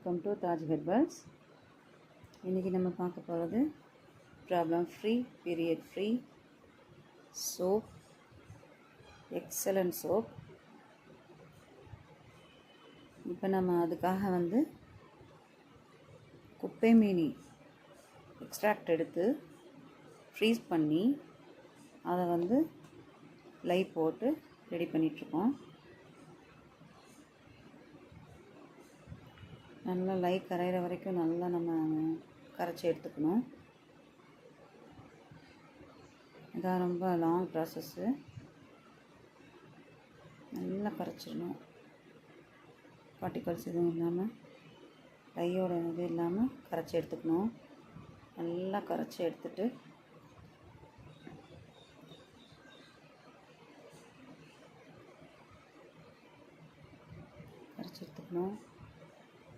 Welcome to Taj herbals. இன்றைக்கி நம்ம பார்க்க போகிறது problem free period free soap, excellent soap. இப்போ நம்ம அதுக்காக குப்பை மீனி எக்ஸ்ட்ராக்ட் எடுத்து ஃப்ரீஸ் பண்ணி அதை லை போட்டு ரெடி பண்ணிகிட்ருக்கோம். நல்லா லை கரையிற வரைக்கும் நல்லா நம்ம கரைச்சி எடுத்துக்கணும். இதான் ரொம்ப லாங் ப்ராசஸ்ஸு. நல்லா கரைச்சிடணும், பார்ட்டிகல்ஸ் எதுவும் இல்லாமல், லையோட இது இல்லாமல் கரைச்சி எடுத்துக்கணும். நல்லா கரைச்சி எடுத்துட்டு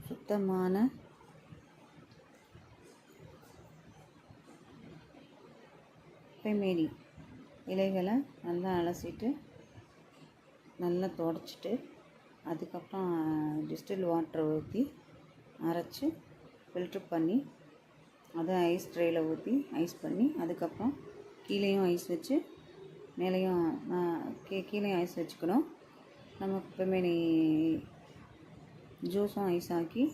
சுத்தமான குப்பைமேனி இலைகளை நல்லா அலசிட்டு நல்லா துடைச்சிட்டு அதுக்கப்புறம் டிஸ்டில் வாட்டர் ஊற்றி அரைச்சி ஃபில்ட்ரு பண்ணி அதை ஐஸ் ட்ரேயில் ஊற்றி ஐஸ் பண்ணி அதுக்கப்புறம் கீழேயும் ஐஸ் வச்சு மேலேயும் கீழேயும் ஐஸ் வச்சுக்கணும். நம்ம குப்பைமேனி ஜூஸும் ஐஸ் ஆக்கி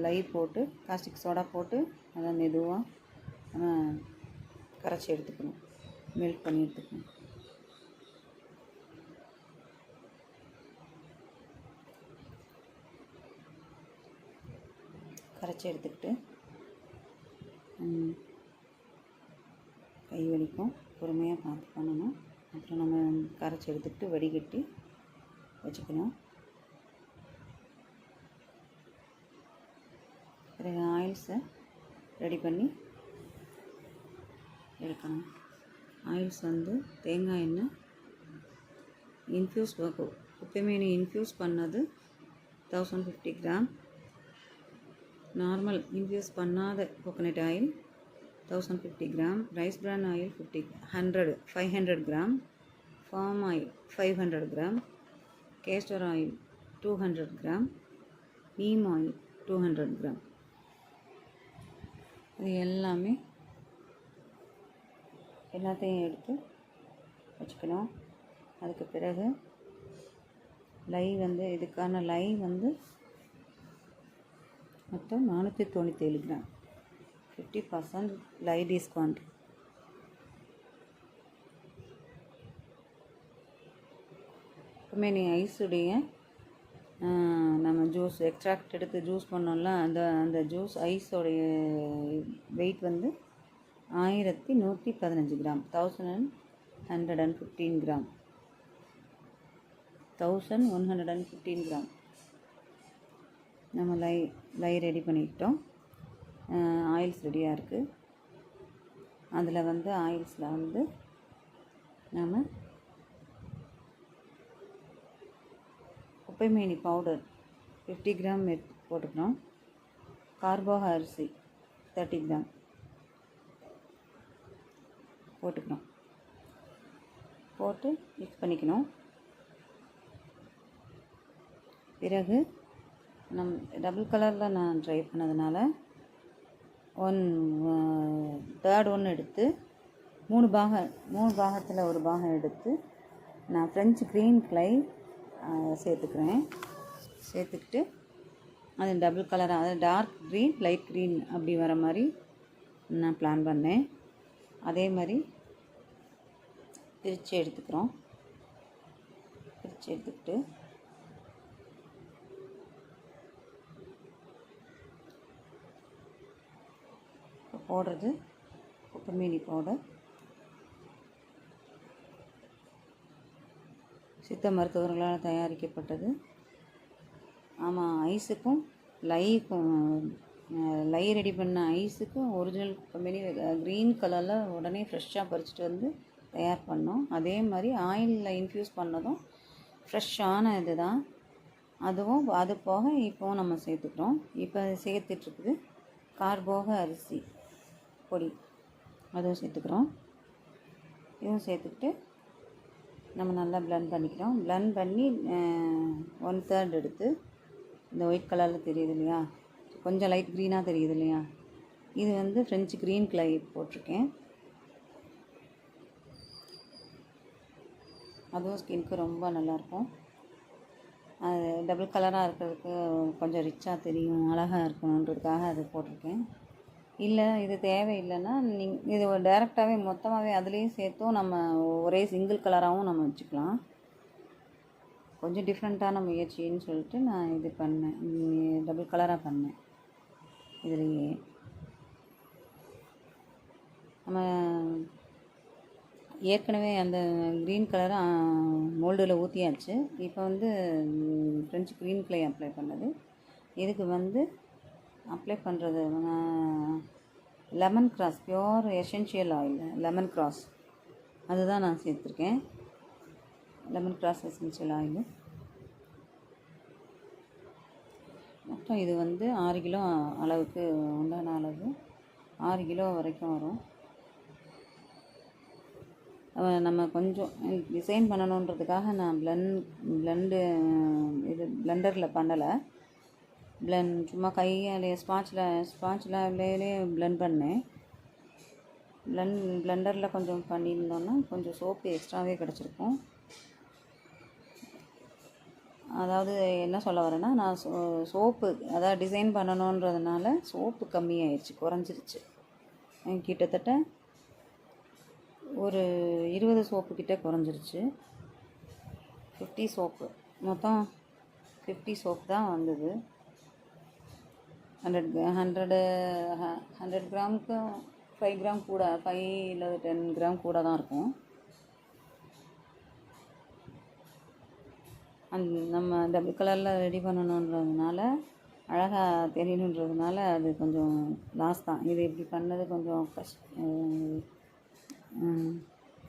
லை போட்டு காஸ்டிக் சோடா போட்டு அதை மெதுவாக கரைச்சி எடுத்துக்கணும், மெல்ட் பண்ணி எடுத்துக்கணும். கரைச்சி எடுத்துக்கிட்டு கை வலிக்கும், பொறுமையாக பார்த்து பண்ணணும். அப்புறம் நம்ம கரைச்சி எடுத்துக்கிட்டு வடிகட்டி வச்சுக்கணும். பிறகு ஆயில்ஸை ரெடி பண்ணி எடுக்கணும். ஆயில்ஸ் தேங்காய் எண்ணெய் இன்ஃப்யூஸ் குப்பைமேனி இன்ஃப்யூஸ் பண்ணது 1050 கிராம், நார்மல் இன்ஃப்யூஸ் பண்ணாத coconut oil 1050 gram, rice bran oil 500 gram, palm oil 500 gram, castor oil 200 gram, neem oil 200 gram. இது எல்லாத்தையும் எடுத்து வச்சுக்கணும். அதுக்கு பிறகு லை இதுக்கான லை மொத்தம் 497 கிராம், 50% லை டிஸ்கவுண்ட். குப்பைமேனி ஐஸுடைய நம்ம ஜூஸ் எக்ஸ்ட்ராக்ட் எடுத்து ஜூஸ் பண்ணோம்ல, அந்த ஜூஸ் ஐஸோடைய வெயிட் 1115 கிராம், 1115 கிராம், 1115 கிராம். நம்ம லை ரெடி பண்ணிக்கிட்டோம். ஆயில்ஸ் ரெடியாக இருக்குது. அதில் ஆயில்ஸில் நம்ம குப்பைமேனி பவுடர் 50 கிராம் போட்டுக்கிறோம். கார்போக அரிசி 30 கிராம் போட்டுக்கிறோம். போட்டு மிக்ஸ் பண்ணிக்கணும். பிறகு டபுள் கலரில் நான் ட்ரை பண்ணதுனால 1/3 எடுத்து 3 பாகத்தில் ஒரு பாகம் எடுத்து நான் ஃப்ரெஞ்சு க்ரீன் க்ளை சேர்த்துக்கிட்டு அது டபுள் கலராக, அது டார்க் க்ரீன் லைட் க்ரீன் அப்படி வர மாதிரி நான் பிளான் பண்ணேன். அதே மாதிரி பிரித்து எடுத்துக்கிட்டு போடுறது குப்பைமேனி பவுடர். சித்த மருத்துவர்களால் தயாரிக்கப்பட்டது. ஆமாம், ஐஸுக்கும் லை ரெடி பண்ண ஐஸுக்கும் ஒரிஜினல் குப்பைமேனி க்ரீன் கலரில் உடனே ஃப்ரெஷ்ஷாக பறிச்சுட்டு தயார் பண்ணோம். அதே மாதிரி ஆயிலில் இன்ஃப்யூஸ் பண்ணதும் ஃப்ரெஷ்ஷான இது தான். அது போக இப்போவும் நம்ம சேர்த்துக்கிறோம். இப்போ சேர்த்துட்ருக்குது கார்போக அரிசி பொடி, அதுவும் சேர்த்துக்கிறோம். இதுவும் சேர்த்துக்கிட்டு நம்ம நல்லா பிளெண்ட் பண்ணிக்கிறோம். பிளெண்ட் பண்ணி 1/3 எடுத்து இந்த ஒயிட் கலரில் தெரியுது இல்லையா, கொஞ்சம் லைட் க்ரீனாக தெரியுது இல்லையா, இது வந்து ஃப்ரெஞ்சு க்ரீன் கிளை போட்டிருக்கேன். அதுவும் ஸ்கின்க்கு ரொம்ப நல்லாயிருக்கும். அது டபுள் கலராக இருக்கிறதுக்கு கொஞ்சம் ரிச்சாக தெரியும், அழகாக இருக்கணுன்றதுக்காக அது போட்டிருக்கேன். இல்லை இது தேவையில்லைன்னா இது டைரெக்டாகவே மொத்தமாகவே அதுலேயும் சேர்த்தும் நம்ம ஒரே சிங்கிள் கலராகவும் நம்ம வச்சுக்கலாம். கொஞ்சம் டிஃப்ரெண்ட்டான முயற்சின்னு சொல்லிட்டு நான் இது பண்ணேன், டபுள் கலராக பண்ணேன். இதுலேயே நம்ம ஏற்கனவே அந்த க்ரீன் கலரை மோல்டில் ஊற்றியாச்சு. இப்போ வந்து ஃப்ரெஞ்சு க்ரீன் கிளை அப்ளை பண்ணது. இதுக்கு வந்து அப்ளை பண்ணுறது lemon grass pure essential oil, lemon grass அதுதான் நான் சேர்த்துருக்கேன். Lemon grass essential oil. மொத்தம் இது வந்து 6 கிலோ அளவுக்கு உண்டான அளவு, 6 கிலோ வரைக்கும் வரும். நம்ம கொஞ்சம் டிசைன் பண்ணணுன்றதுக்காக நான் பிளெண்டரில் பண்ணலை, சும்மா கையாலே ஸ்பாட்ச்லேயே பிளெண்ட் பண்ணேன். பிளெண்டரில் கொஞ்சம் பண்ணியிருந்தோன்னா கொஞ்சம் சோப்பு எக்ஸ்ட்ராவே கிடச்சிருக்கும். அதாவது என்ன சொல்ல வரேன்னா, நான் சோப்பு அதாவது டிசைன் பண்ணணுன்றதுனால சோப்பு கம்மியாயிடுச்சு, குறைஞ்சிருச்சு. கிட்டத்தட்ட ஒரு 20 சோப்பு கிட்டே குறைஞ்சிருச்சு. 50 சோப்பு, மொத்தம் 50 சோப்பு தான் வந்தது. 100 கிராமுக்கு 5 கிராம் கூட, 5 இல்லை 10 கிராம் கூட தான் இருக்கும். நம்ம டபுள் கலரில் ரெடி பண்ணணுன்றதுனால, அழகாக தெரியணுன்றதுனால அது கொஞ்சம் லாஸ் தான். இது இப்படி பண்ணது கொஞ்சம்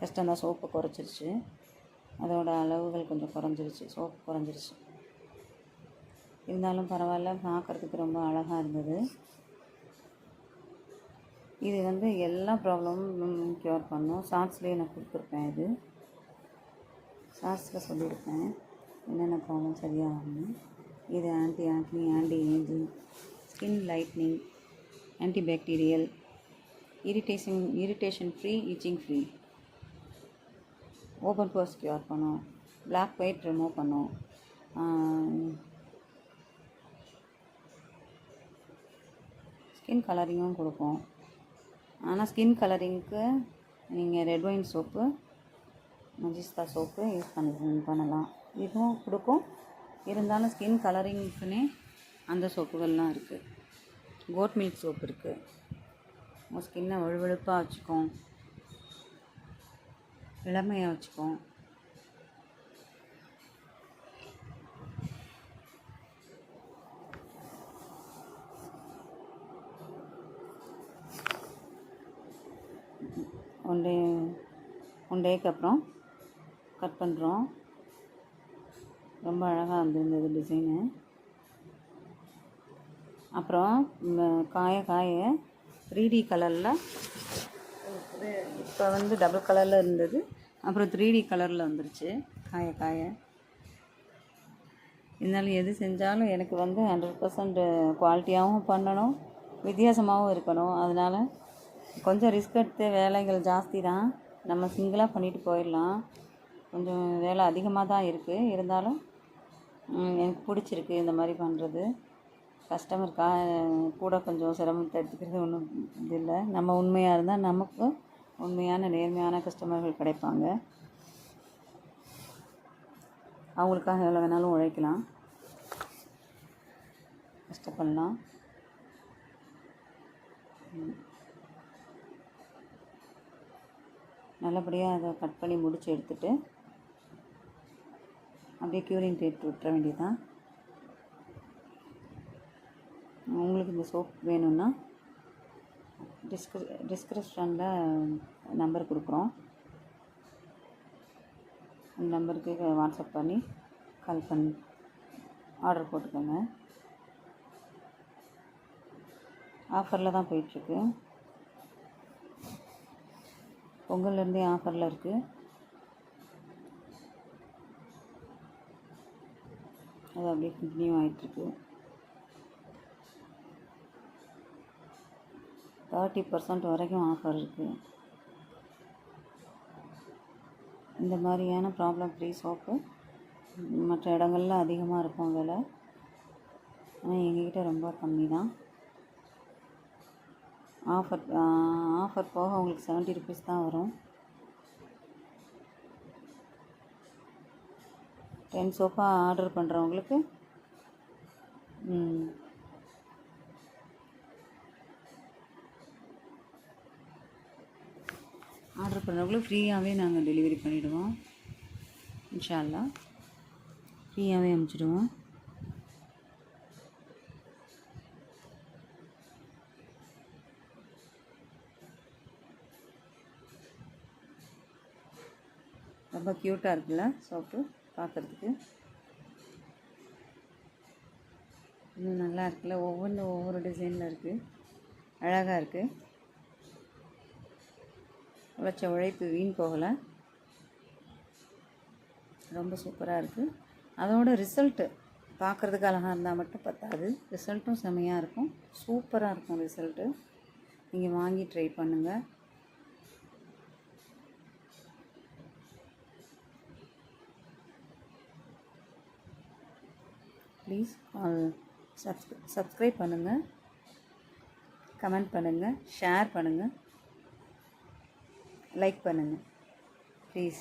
கஷ்டம்தான். சோப்பு குறைச்சிருச்சு, அதோட அளவுகள் கொஞ்சம் குறைஞ்சிருச்சு, சோப்பு குறைஞ்சிருச்சு. இருந்தாலும் பரவாயில்ல, பார்க்குறதுக்கு ரொம்ப அழகாக இருந்தது. இது வந்து எல்லா ப்ராப்ளமும் க்யூர் பண்ணும். ஷார்ட்ஸ்லேயே நான் கொடுத்துருப்பேன், இது ஷார்ட்ஸில் சொல்லியிருப்பேன் என்னென்ன ப்ராப்ளம் சரியாகணும். இது anti acne, anti ageing, skin lightening, anti bacterial, irritation free, itching free, open pores cure பண்ணும், பிளாக் ஒயிட் ரிமூவ் பண்ணும், ஸ்கின் கலரிங்கும் கொடுக்கும். ஆனால் ஸ்கின் கலரிங்க்கு நீங்கள் red wine soap, Manjistha soap use பண்ணலாம். இதுவும் கொடுக்கும். இருந்தாலும் ஸ்கின் கலரிங்க்குன்னே அந்த சோப்புகள்லாம் இருக்குது. கோட் மில்க் சோப்பு இருக்குது, உங்கள் ஸ்கின்னை வழுவழுப்பாக வச்சுக்கும், இளமையாக வச்சுக்கும். ஒன் டேக்கு அப்புறம் கட் பண்ணுறோம். ரொம்ப அழகாக வந்திருந்தது டிசைனு. அப்புறம் காய 3D கலரில், இப்போ வந்து டபுள் கலரில் இருந்தது, அப்புறம் 3D கலரில் வந்துருச்சு காய. இருந்தாலும் எது செஞ்சாலும் எனக்கு வந்து 100% குவாலிட்டியாகவும் பண்ணணும், வித்தியாசமாகவும் இருக்கணும். அதனால் கொஞ்சம் ரிஸ்க் எடுத்து, வேலைகள் ஜாஸ்தி தான், நம்ம சிங்கிளாக பண்ணிட்டு போயிடலாம். கொஞ்சம் வேலை அதிகமாக தான் இருக்குது, இருந்தாலும் எனக்கு பிடிச்சிருக்கு இந்த மாதிரி பண்ணுறது. கஸ்டமருக்காக கூட கொஞ்சம் சிரமத்தை எடுத்துக்கிறது ஒன்றும் இது இல்லை. நம்ம உண்மையாக இருந்தால் நமக்கு உண்மையான நேர்மையான கஸ்டமர்கள் கிடைப்பாங்க. அவங்களுக்காக எவ்வளோ வேணாலும் உழைக்கலாம், கஷ்டப்படலாம். நல்லபடியாக அதை கட் பண்ணி முடித்து எடுத்துகிட்டு அப்படியே க்யூரிங் டேப் விட்டுற வேண்டியதுதான். உங்களுக்கு இந்த சோப் வேணும்னா டிஸ்கிரிப்ஷனில் நம்பர் கொடுக்குறோம், அந்த நம்பருக்கு வாட்ஸ்அப் பண்ணி கால் பண்ணி ஆர்டர் போட்டுக்கோங்க. ஆஃபரில் தான் போயிட்டுருக்கு, பொங்கல்லேருந்தே ஆஃபரில் இருக்குது. அது அப்படியே கண்டினியூ ஆகிட்டுருக்கு. 30% வரைக்கும் ஆஃபர் இருக்குது. இந்த மாதிரியான ப்ராப்ளம் ஃப்ரீ சோப்பு மற்ற இடங்கள்ல அதிகமாக இருக்கும் விலை. ஆனால் எங்ககிட்ட ரொம்ப கம்மி தான். ஆஃபர் போக உங்களுக்கு 70 ருபீஸ் தான் வரும். 10 சோப்பாக ஆர்டர் பண்ணுறவங்களுக்கு ஃப்ரீயாகவே நாங்கள் டெலிவரி பண்ணிவிடுவோம். இன்ஷா அல்லாஹ் ஃப்ரீயாகவே அனுப்பிச்சிடுவோம். ரொம்ப க்யூட்டாக இருக்குல்ல சோப்பு பார்க்குறதுக்கு. இன்னும் நல்லா இருக்குல்ல, ஒவ்வொரு டிசைனில் இருக்குது, அழகாக இருக்குது. உழைச்ச உழைப்பு வீண் போகலை, ரொம்ப சூப்பராக இருக்குது. அதோட ரிசல்ட்டு பார்க்குறதுக்கு அழகாக இருந்தால் மட்டும் பத்தாது, ரிசல்ட்டும் செமையாக இருக்கும், சூப்பராக இருக்கும் ரிசல்ட்டு. நீங்கள் வாங்கி ட்ரை பண்ணுங்கள். ப்ளீஸ் சப்ஸ்கிரைப் பண்ணுங்கள், கமெண்ட் பண்ணுங்கள், ஷேர் பண்ணுங்கள், லைக் பண்ணுங்கள். ப்ளீஸ்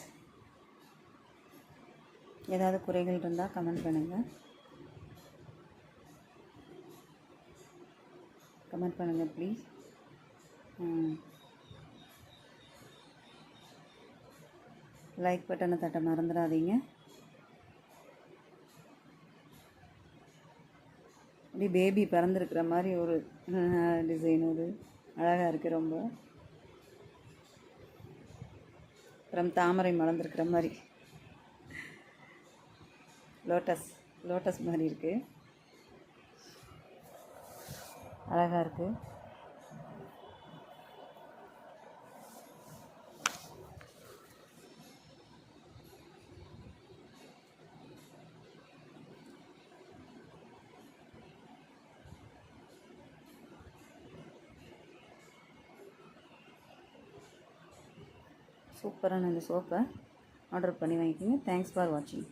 ஏதாவது குறைகள் இருந்தால் கமெண்ட் பண்ணுங்கள். ப்ளீஸ். லைக் பட்டனை தட்ட மறந்துடாதீங்க. அப்படி பேபி பிறந்திருக்கிற மாதிரி ஒரு டிசைன், ஒரு அழகாக இருக்குது ரொம்ப. அப்புறம் தாமரை மலர்ந்துருக்கிற மாதிரி லோட்டஸ் மாதிரி இருக்குது, அழகாக இருக்குது. சூப்பரான இந்த சோப்பை ஆர்டர் பண்ணி வாங்கிக்கோங்க. தேங்க்ஸ் ஃபார் வாட்சிங்.